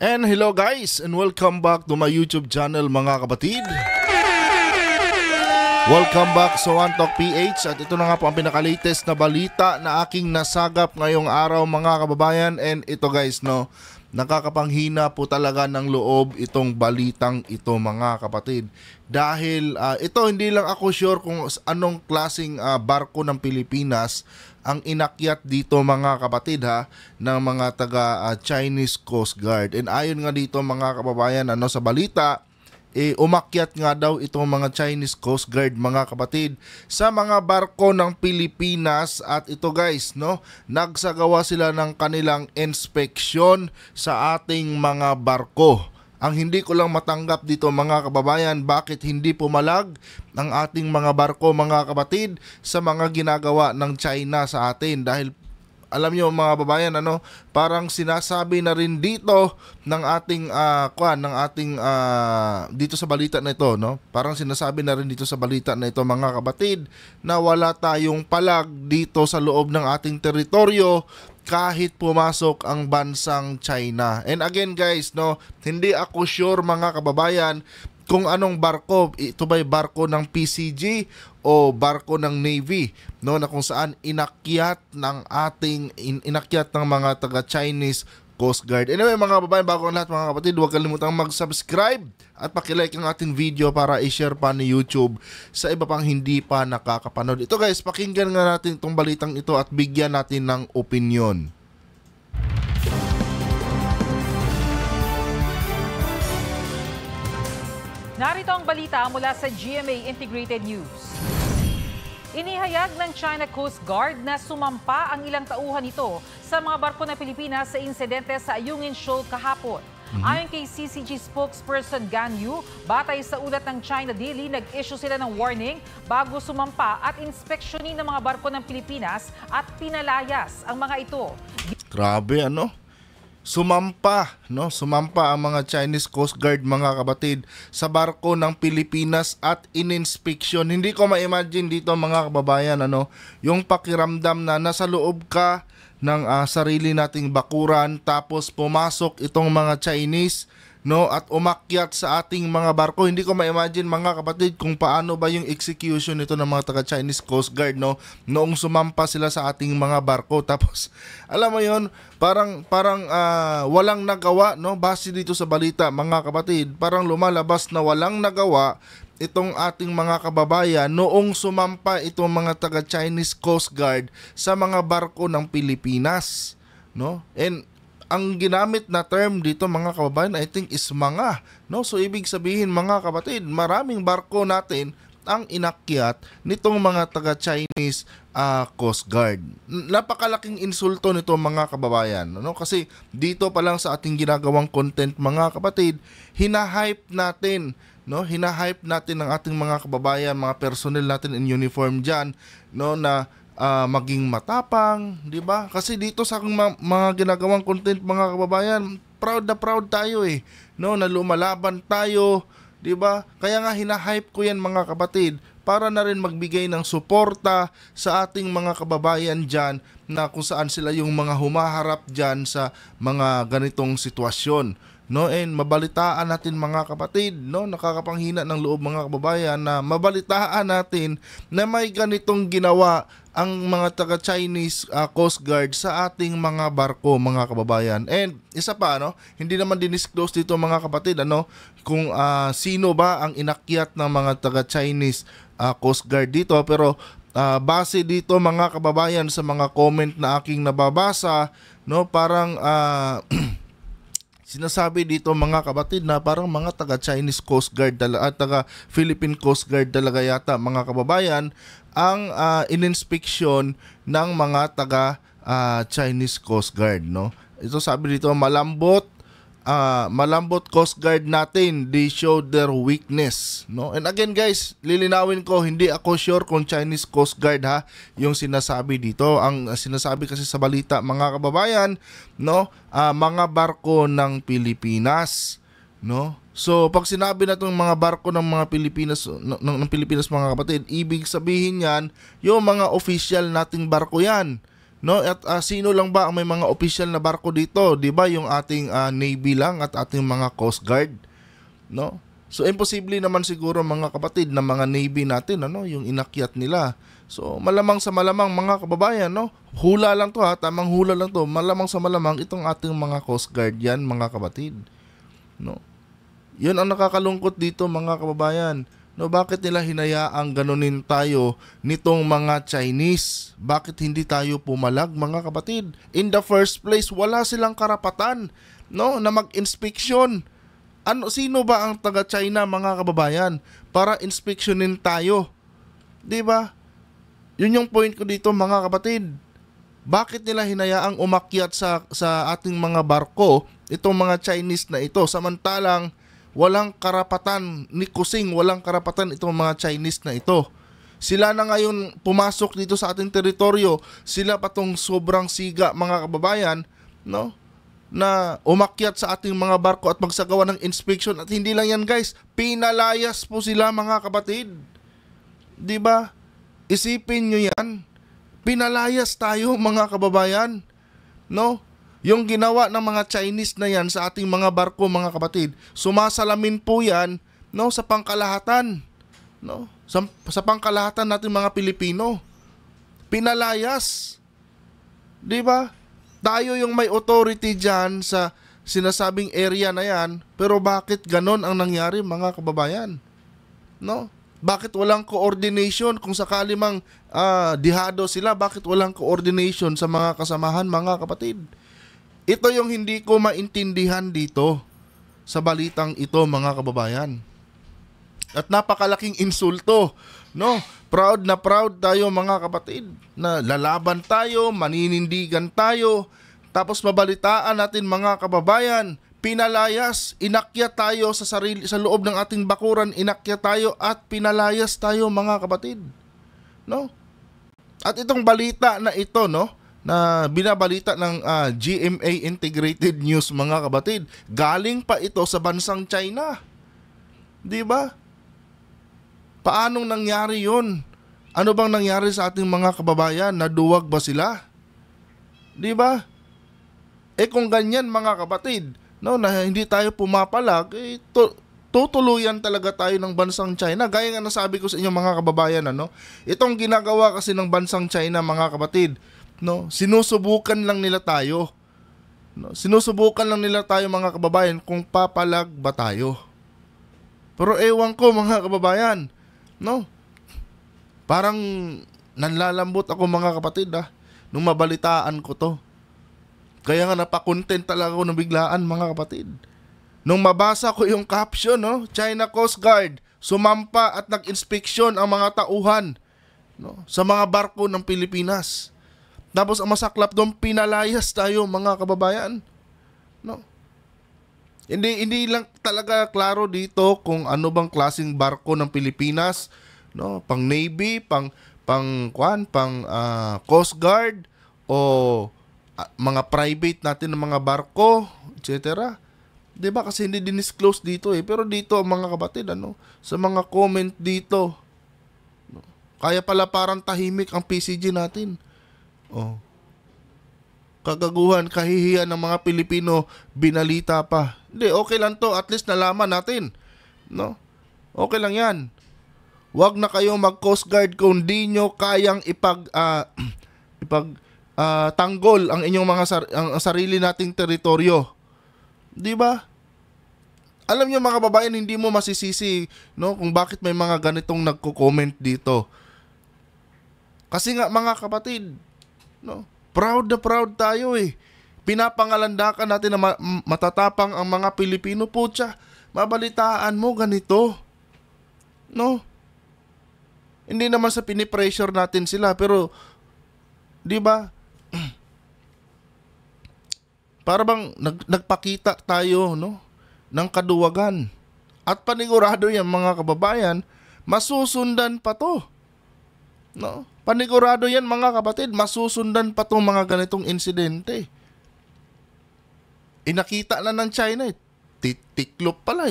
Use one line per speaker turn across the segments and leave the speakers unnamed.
And hello guys, and welcome back to my YouTube channel mga kapatid. Welcome back sa One Talk PH. At ito na nga po ang pinaka-latest na balita na aking nasagap ngayong araw mga kababayan. And ito guys, no, nakakapanghina po talaga ng loob itong balitang ito mga kapatid. Dahil ito hindi lang ako sure kung anong klaseng barko ng Pilipinas ang inakyat dito mga kapatid ng mga taga Chinese Coast Guard. And ayon nga dito mga kababayan sa balita, umakyat nga daw itong mga Chinese Coast Guard mga kapatid sa mga barko ng Pilipinas. At ito guys, no, nagsagawa sila ng kanilang inspeksyon sa ating mga barko. Ang hindi ko lang matanggap dito mga kababayan, bakit hindi pumalag ang ating mga barko mga kapatid sa mga ginagawa ng China sa atin. Dahil alam niyo mga kababayan, parang sinasabi na rin dito ng ating dito sa balita na ito, no? Parang sinasabi na rin dito sa balita na ito mga kapatid na wala tayong palag dito sa loob ng ating teritoryo kahit pumasok ang bansang China. And again guys, no, hindi ako sure mga kababayan kung anong barko. Ito ba'y barko ng PCG o barko ng Navy, no, na kung saan inakyat ng mga taga Chinese Coast Guard. Anyway mga kababayan, bago ang lahat mga kapatid, huwag kalimutang mag-subscribe at pakilike ang ating video para i-share pa ni YouTube sa iba pang hindi pa nakakapanood. Ito guys, pakinggan nga natin itong balitang ito at bigyan natin ng opinion.
Narito ang balita mula sa GMA Integrated News. Inihayag ng China Coast Guard na sumampa ang ilang tauhan nito sa mga barko ng Pilipinas sa insidente sa Ayungin Shoal kahapon. Ayon kay CCG spokesperson Gan Yu, batay sa ulat ng China Daily, nag-issue sila ng warning bago sumampa at inspeksyonin ng mga barko ng Pilipinas at pinalayas ang mga ito.
Grabe Sumampa ang mga Chinese Coast Guard mga kapatid sa barko ng Pilipinas at ininspeksyon. Hindi ko ma-imagine dito mga kababayan yung pakiramdam na nasa loob ka ng sarili nating bakuran tapos pumasok itong mga Chinese, no, at umakyat sa ating mga barko. Hindi ko ma-imagine mga kapatid kung paano ba yung execution nito ng mga taga Chinese Coast Guard, no, noong sumampa sila sa ating mga barko. Tapos alam mo yon, parang walang nagawa, no, base dito sa balita mga kapatid. Parang lumalabas na walang nagawa itong ating mga kababayan noong sumampa itong mga taga Chinese Coast Guard sa mga barko ng Pilipinas, no? And ang ginamit na term dito mga kababayan, I think is mga, no? So ibig sabihin mga kapatid, maraming barko natin ang inakyat nitong mga taga Chinese Coast Guard. Napakalaking insulto nito mga kababayan, no? Kasi dito pa lang sa ating ginagawang content mga kapatid, hinahype natin ng ating mga kababayan, mga personnel natin in uniform diyan, no, na maging matapang, di ba? Kasi dito sa mga ginagawang content mga kababayan, proud na proud tayo no, na lumalaban tayo, di ba? Kaya nga hinahype ko yan mga kapatid para na rin magbigay ng suporta sa ating mga kababayan dyan na kung saan sila yung mga humaharap dyan sa mga ganitong sitwasyon, no. And mabalitaan natin mga kapatid, no, nakakapanghina ng loob mga kababayan na mabalitaan natin na may ganitong ginawa ang mga taga Chinese Coast Guard sa ating mga barko mga kababayan. And isa pa, hindi naman dinisclose dito mga kapatid kung sino ba ang inakyat ng mga taga Chinese Coast Guard dito, pero base dito mga kababayan sa mga comment na aking nababasa, no, parang sinasabi dito mga kapatid na parang mga taga Chinese Coast Guard at taga Philippine Coast Guard talaga yata mga kababayan ang ininspeksyon ng mga taga Chinese Coast Guard, no. Ito sabi dito, malambot Coast Guard natin, they showed their weakness, no. And again guys, lilinawin ko, hindi ako sure kung Chinese Coast Guard yung sinasabi dito. Ang sinasabi kasi sa balita mga kababayan, no, mga barko ng Pilipinas, no. So pag sinabi na itong mga barko ng mga Pilipinas ng Pilipinas mga kapatid, ibig sabihin yan yung mga official nating barko yan, no? At sino lang ba ang may mga official na barko dito? 'Di ba yung ating Navy lang at ating mga Coast Guard, no? So imposible naman siguro mga kapatid na mga Navy natin yung inakyat nila. So malamang sa malamang mga kababayan, no? Hula lang 'to ha, tamang hula lang 'to. Malamang sa malamang itong ating mga Coast Guard yan mga kapatid, no? 'Yun ang nakakalungkot dito mga kababayan. No, bakit nila hinayaang ganunin tayo nitong mga Chinese? Bakit hindi tayo pumalag mga kapatid? In the first place, wala silang karapatan, no, na mag-inspeksyon. Sino ba ang taga-China mga kababayan para inspeksyonin tayo? 'Di ba? 'Yun yung point ko dito mga kapatid. Bakit nila hinayaang umakyat sa ating mga barko itong mga Chinese na ito samantalang walang karapatan ni Kusing, walang karapatan itong mga Chinese na ito. Sila na ngayon pumasok dito sa ating teritoryo, sila pa tong sobrang siga mga kababayan, no? Na umakyat sa ating mga barko at magsagawa ng inspection. At hindi lang yan guys, pinalayas po sila mga kapatid. 'Di ba? Isipin nyo yan. Pinalayas tayo mga kababayan, no? Yung ginawa ng mga Chinese na yan sa ating mga barko mga kapatid, sumasalamin po yan, no, sa pangkalahatan, no? Sa pangkalahatan natin mga Pilipino. Pinalayas. 'Di ba? Tayo yung may authority diyan sa sinasabing area na yan, pero bakit ganon ang nangyari mga kababayan? No? Bakit walang coordination kung sakali mang dihado sila? Bakit walang coordination sa mga kasamahan mga kapatid? Ito yung hindi ko maintindihan dito sa balitang ito mga kababayan. At napakalaking insulto, no? Proud na proud tayo mga kapatid na lalaban tayo, maninindigan tayo, tapos mabalitaan natin mga kababayan, pinalayas, inakyat tayo sa loob ng ating bakuran, inakyat tayo at pinalayas tayo mga kapatid, no? At itong balita na ito, no, na binabalita ng GMA Integrated News mga kapatid, galing pa ito sa bansang China. 'Di ba? Paanong nangyari 'yon? Ano bang nangyari sa ating mga kababayan? Naduwag ba sila? 'Di ba? Kung ganyan mga kapatid, no, na hindi tayo pumapalag, tutuluyan talaga tayo ng bansang China. Gaya nga nasabi ko sa inyo mga kababayan, itong ginagawa kasi ng bansang China mga kapatid, no, sinusubukan lang nila tayo. No, sinusubukan lang nila tayo mga kababayan kung papalag ba tayo. Pero ewan ko mga kababayan, no? Parang nanlalambot ako mga kapatid nung mabalitaan ko to. Kaya nga napakontent talaga ako ng biglaan mga kapatid. Nung mabasa ko yung caption, no, China Coast Guard sumampa at nag-inspeksyon ang mga tauhan, no, sa mga barko ng Pilipinas. Tapos ang masaklap doon, pinalayas tayo mga kababayan, no? Hindi lang talaga klaro dito kung ano bang klaseng barko ng Pilipinas, no? Pang Navy, pang Coast Guard o mga private natin ng mga barko, etc. 'Di ba kasi hindi dinisclose dito pero dito mga kapatid sa mga comment dito, no? Kaya pala parang tahimik ang PCG natin. Oh. Kagaguhan, kahihiyan ng mga Pilipino, binalita pa. Hindi, okay lang to, at least nalaman natin, no? Okay lang 'yan. Huwag na kayong mag-Coast Guard kung di nyo kayang tanggol ang inyong mga ang sarili nating teritoryo. 'Di ba? Alam niyo mga kababayan, hindi mo masisisi, no, kung bakit may mga ganitong nagko-comment dito. Kasi nga mga kapatid, no, proud na proud tayo Pinapangalandakan natin na matatapang ang mga Pilipino. Putya, mabalitaan mo ganito, no? Hindi naman sa pinipressure natin sila, pero 'di ba? Para bang nagpakita tayo, no, ng kaduwagan. At panigurado yan mga kababayan, masusundan pa to. No? Panigurado yan mga kapatid, masusundan pa tong mga ganitong insidente. Inakita na ng China tiklop pala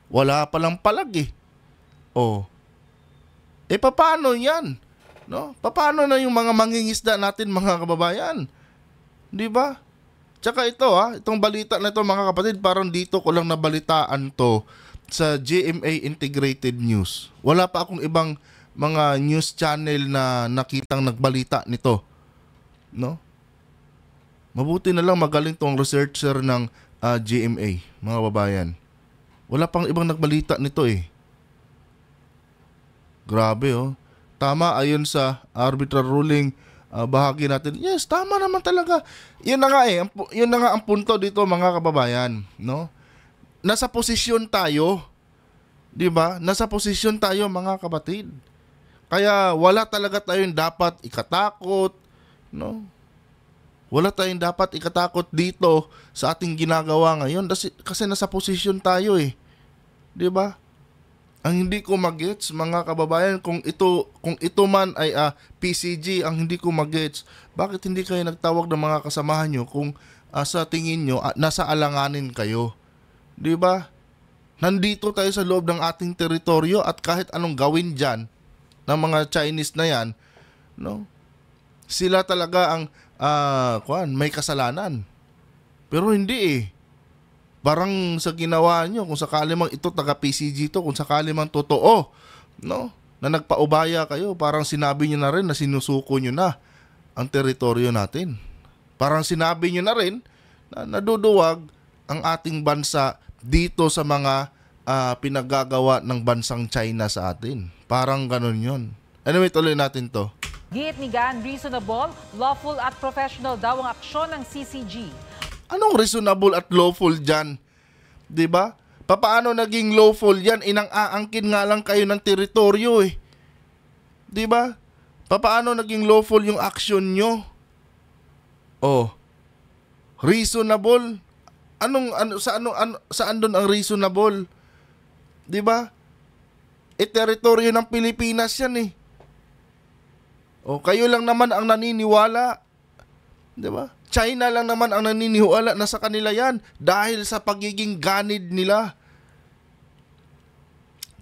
Wala palang palag Oh. Paano yan? No? Paano na yung mga mangingisda natin, mga kababayan? 'Di ba? Tsaka itong balita na ito, mga kapatid, parang dito ko lang nabalitaan to sa GMA Integrated News. Wala pa akong ibang mga news channel na nakitang nagbalita nito. No? Mabuti na lang magaling tong researcher ng GMA, mga kababayan. Wala pang ibang nagbalita nito eh. Grabe Tama ayon sa arbitral ruling bahagi natin. Yes, tama naman talaga. Yun na nga yun na nga ang punto dito, mga kababayan, no? Nasa posisyon tayo. 'Di ba? Nasa posisyon tayo, mga kapatid. Kaya wala talaga tayong dapat ikatakot, no? Wala tayong dapat ikatakot dito sa ating ginagawa ngayon kasi nasa posisyon tayo eh. 'Di ba? Ang hindi ko magets, mga kababayan, kung ito man ay PCG, ang hindi ko magets, bakit hindi kayo nagtawag ng mga kasamahan nyo kung sa tingin nyo nasa alanganin kayo? 'Di ba? Nandito tayo sa loob ng ating teritoryo at kahit anong gawin diyan ng mga Chinese na 'yan, no? Sila talaga ang may kasalanan. Pero hindi eh. Parang sa ginawa nyo, kung sakali mang ito taga-PCG to, kung sakali mang totoo, no? Na nagpaubaya kayo, parang sinabi nyo na rin na sinusuko nyo na ang teritoryo natin. Parang sinabi nyo na rin na naduduwag ang ating bansa dito sa mga pinagagawa ng bansang China sa atin. Parang ganun yun. Anyway, tuloy natin to.
Giit ni Gan, reasonable, lawful at professional daw ang aksyon ng CCG.
Anong reasonable at lawful dyan? 'Di ba? Paano naging lawful yan? Inang-aangkin nga lang kayo ng teritoryo eh. 'Di ba? Paano naging lawful yung action nyo? Reasonable? Saan doon ang reasonable? 'Di ba? Teritoryo ng Pilipinas yan eh. Kayo lang naman ang naniniwala. 'Di ba? China lang naman ang naniniwala na sa kanila yan dahil sa pagiging ganid nila.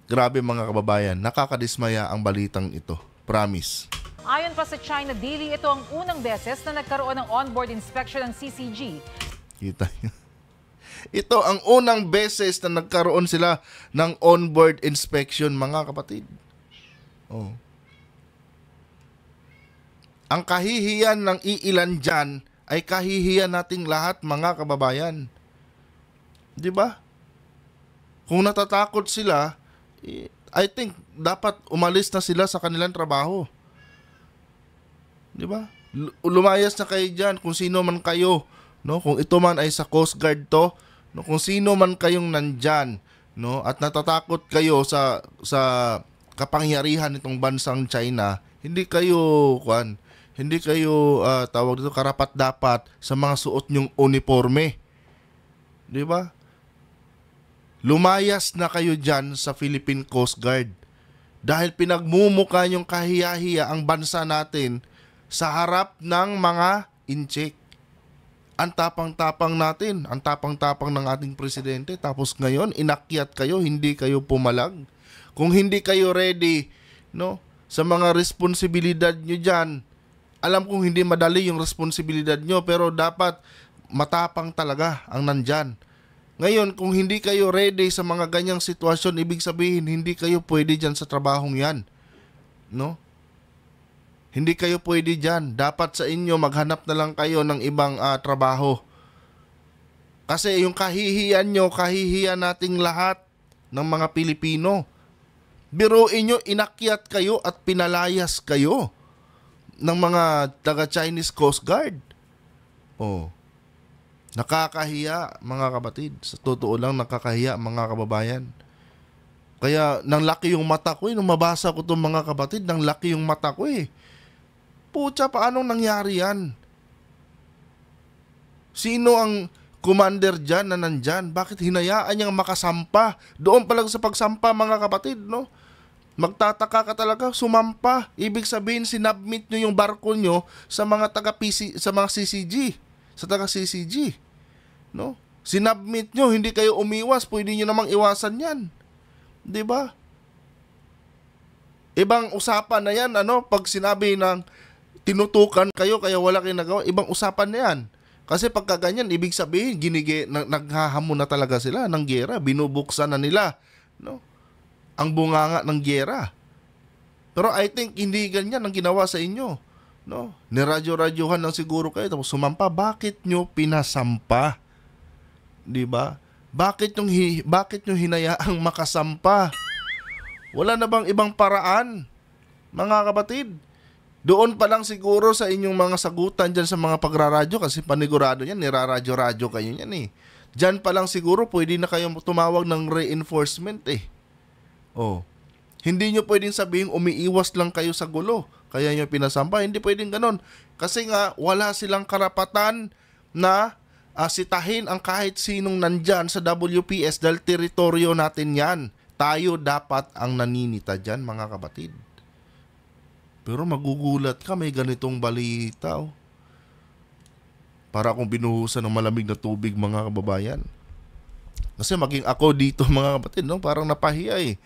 Grabe, mga kababayan, nakakadismaya ang balitang ito. Promise.
Ayon pa sa China Daily, ito ang unang beses na nagkaroon ng onboard inspection ng CCG.
Kita nyo. Ito ang unang beses na nagkaroon sila ng onboard inspection, mga kapatid. Ang kahihiyan ng iilan dyan ay kahihiyan nating lahat, mga kababayan. 'Di ba? Kung natatakot sila, I think dapat umalis na sila sa kanilang trabaho. 'Di ba? Lumayas na kayo diyan kung sino man kayo, no? Kung ito man ay sa Coast Guard to, no? Kung sino man kayong nandyan, no? At natatakot kayo sa kapangyarihan nitong bansang China, hindi kayo tawag dito karapat-dapat sa mga suot nyong uniforme. 'Di ba? Lumayas na kayo diyan sa Philippine Coast Guard dahil pinagmumukha nyong kahiya-hiya ang bansa natin sa harap ng mga incheck. Ang tapang-tapang natin, ang tapang-tapang ng ating presidente, tapos ngayon inakyat kayo, hindi kayo pumalag. Kung hindi kayo ready, no, sa mga responsibilidad nyo diyan, alam kong hindi madali yung responsibilidad nyo, pero dapat matapang talaga ang nandyan. Ngayon, kung hindi kayo ready sa mga ganyang sitwasyon, ibig sabihin, hindi kayo pwede dyan sa trabahong yan. No? Hindi kayo pwede dyan. Dapat sa inyo, maghanap na lang kayo ng ibang trabaho. Kasi yung kahihiyan nyo, kahihiyan nating lahat ng mga Pilipino. Biruin nyo, inakyat kayo at pinalayas kayo ng mga taga-Chinese Coast Guard. Nakakahiya, mga kapatid. Sa totoo lang, nakakahiya, mga kababayan. Kaya nang laki yung mata ko nung mabasa ko itong mga kapatid, nang laki yung mata ko Pucha, paanong nangyari yan? Sino ang commander dyan na nandyan? Bakit hinayaan niyang makasampa? Doon pa lang sa pagsampa, mga kapatid, no? Magtataka ka talaga, sumampa. Ibig sabihin, sinubmit nyo yung barko nyo sa mga sa mga CCG, sa taga-CCG. No? Sinubmit nyo, hindi kayo umiwas, pwede nyo namang iwasan yan. 'Di ba? Ibang usapan na yan, pag sinabi ng tinutukan kayo kaya wala kayong nagawa, ibang usapan na yan. Kasi pagka ganyan, ibig sabihin, naghahamon na talaga sila ng giyera, binubuksan na nila, no? Ang bunganga ng giyera. Pero I think hindi ganyan ang ginawa sa inyo, no? Niradyo-radyohan lang siguro kayo tapos sumampa. Bakit nyo pinasampa? 'Di ba? Bakit nyo hinayaang makasampa? Wala na bang ibang paraan, mga kapatid? Doon pa lang siguro sa inyong mga sagutan dyan sa mga pagraradyo, kasi panigurado yan, niraradyo-radyo kayo yan eh. Dyan pa lang siguro pwede na kayong tumawag ng reinforcement eh. Oh. Hindi nyo pwedeng sabihin umiiwas lang kayo sa gulo, kaya nyo pinasampa. Hindi pwedeng ganon. Kasi nga wala silang karapatan na sitahin ang kahit sinong nandyan sa WPS dahil teritoryo natin yan. Tayo dapat ang naninita dyan, mga kapatid. Pero magugulat ka, may ganitong balita. Oh. Para akong binuhusan ng malamig na tubig, mga kababayan. Kasi maging ako dito, mga kapatid, no? Parang napahiya eh.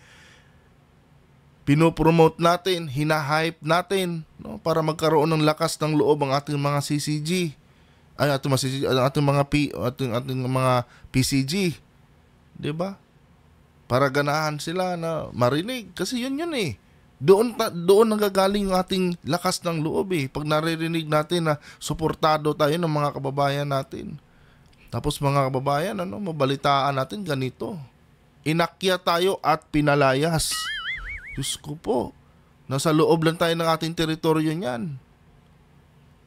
Pinopromote natin, hinahype natin, no? Para magkaroon ng lakas ng loob ang ating mga CCG. Ay, ating mga PCG. 'Di ba? Para ganahan sila na marinig. Kasi yun eh. Doon nanggagaling yung ating lakas ng loob eh. Pag naririnig natin na suportado tayo ng mga kababayan natin. Tapos mga kababayan, mabalitaan natin ganito. Inakyat tayo at pinalayas. Diyos ko po. Nasa loob lang tayo ng ating teritoryo niyan.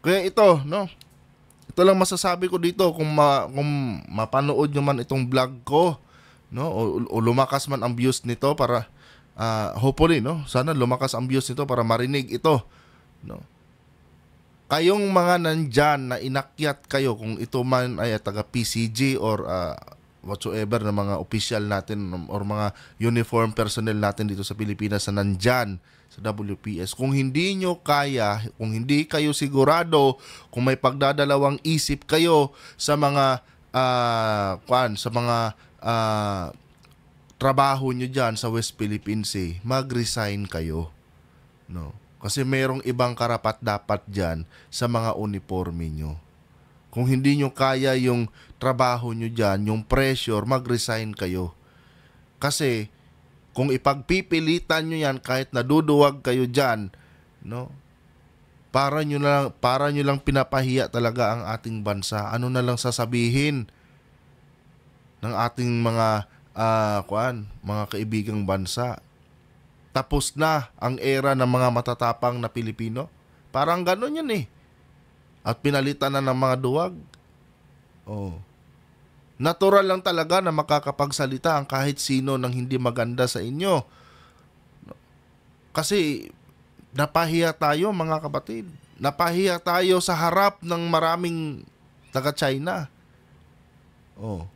Kaya ito, no? Ito lang masasabi ko dito kung mapanood nyo man itong vlog ko, no? O lumakas man ang views nito para hopefully, no? Sana lumakas ang views nito para marinig ito, no? Kayong mga nandyan na inakyat kayo, kung ito man ay taga PCG or whatsoever na mga official natin or mga uniform personnel natin dito sa Pilipinas na nandyan sa WPS, kung hindi nyo kaya, kung hindi kayo sigurado, kung may pagdadalawang isip kayo sa mga trabaho nyo dyan sa West Philippine Sea, mag-resign kayo, no? Kasi mayroong ibang karapat dapat dyan sa mga uniforme nyo. Kung hindi nyo kaya yung trabaho nyo dyan, yung pressure, mag-resign kayo. Kasi kung ipagpipilitan nyo yan, kahit naduduwag kayo dyan, no? Para nyo lang pinapahiya talaga ang ating bansa. Ano na lang sasabihin ng ating mga mga kaibigang bansa? Tapos na ang era ng mga matatapang na Pilipino? Parang gano'n yan eh. At pinalitan na ng mga duwag. Oh. Natural lang talaga na makakapagsalita ang kahit sino ng hindi maganda sa inyo. Kasi napahiya tayo, mga kapatid. Napahiya tayo sa harap ng maraming taga-China. Oh.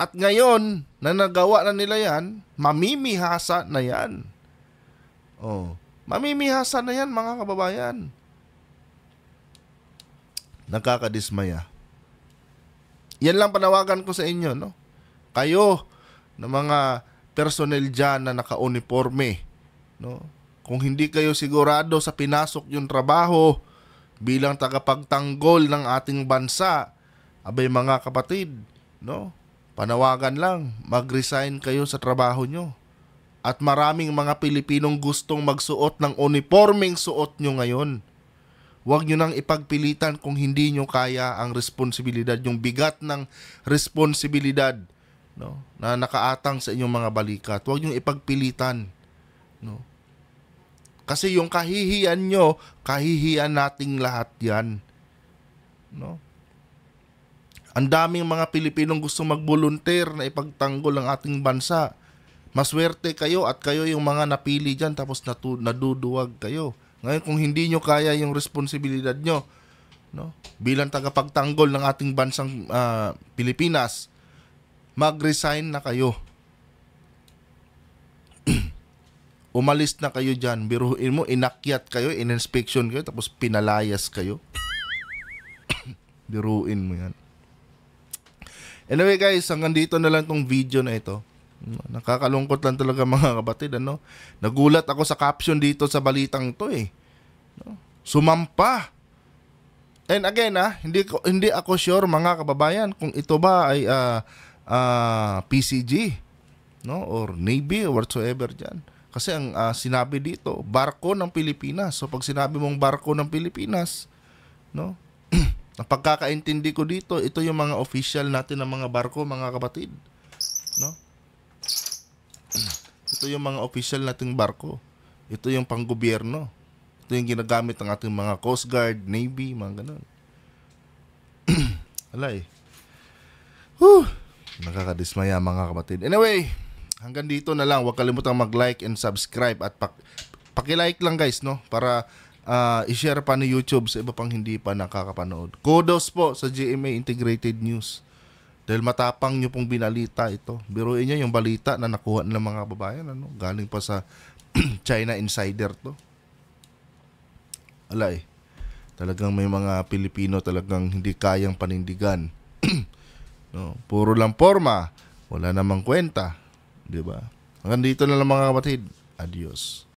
At ngayon, na nagawa na nila yan, mamimihasa na yan. Oh. Mamimihasa na yan, mga kababayan. Nakakadismaya. Yan lang panawagan ko sa inyo, no? Kayo, na mga personnel dyan na naka-uniforme, no? Kung hindi kayo sigurado sa pinasok yung trabaho bilang tagapagtanggol ng ating bansa, abay mga kapatid, no? Panawagan lang, mag-resign kayo sa trabaho nyo. At maraming mga Pilipinong gustong magsuot ng uniformeng suot nyo ngayon. Huwag nyo nang ipagpilitan kung hindi nyo kaya ang responsibilidad, yung bigat ng responsibilidad, no, na nakaatang sa inyong mga balikat. Huwag nyo ipagpilitan. No? Kasi yung kahihiyan nyo, kahihiyan nating lahat yan. No? Ang daming mga Pilipinong gusto mag-volunteer na ipagtanggol ang ating bansa. Maswerte kayo at kayo yung mga napili dyan tapos naduduwag kayo. Ngayon kung hindi nyo kaya yung responsibilidad nyo, no, bilang tagapagtanggol ng ating bansang Pilipinas, mag-resign na kayo. Umalis na kayo dyan. Biruin mo, inakyat kayo, in-inspection kayo, tapos pinalayas kayo. Biruin mo yan. Anyway guys, hanggang dito na lang tong video na ito. Nakakalungkot lang talaga mga kapatid, ano? Nagulat ako sa caption dito sa balitang 'to eh. No? Sumampa. And again, hindi ako sure mga kababayan kung ito ba ay PCG, no, or Navy or whatsoever diyan. Kasi ang sinabi dito, barko ng Pilipinas. So pag sinabi mong barko ng Pilipinas, no? Ang pagkakaintindi ko dito, ito yung mga official natin ng mga barko, mga kapatid, no? Ito yung mga official nating barko. Ito yung panggobyerno. Ito yung ginagamit ng ating mga Coast Guard, Navy, mga ganun. Alay. Nakakadismaya mga kapatid. Anyway, hanggang dito na lang. Huwag kalimutang mag-like and subscribe at paki-like lang guys, no? Para i-share pa ni YouTube sa iba pang hindi pa nakakapanood. Kudos po sa GMA Integrated News. Dahil matapang nyo pong binalita ito. Biruin nyo yung balita na nakuha ng mga babayan. Ano? Galing pa sa China Insider to. Alay. Talagang may mga Pilipino talagang hindi kayang panindigan. No, puro lang forma. Wala namang kwenta. Diba? Hanggang dito na lang mga kapatid. Adios.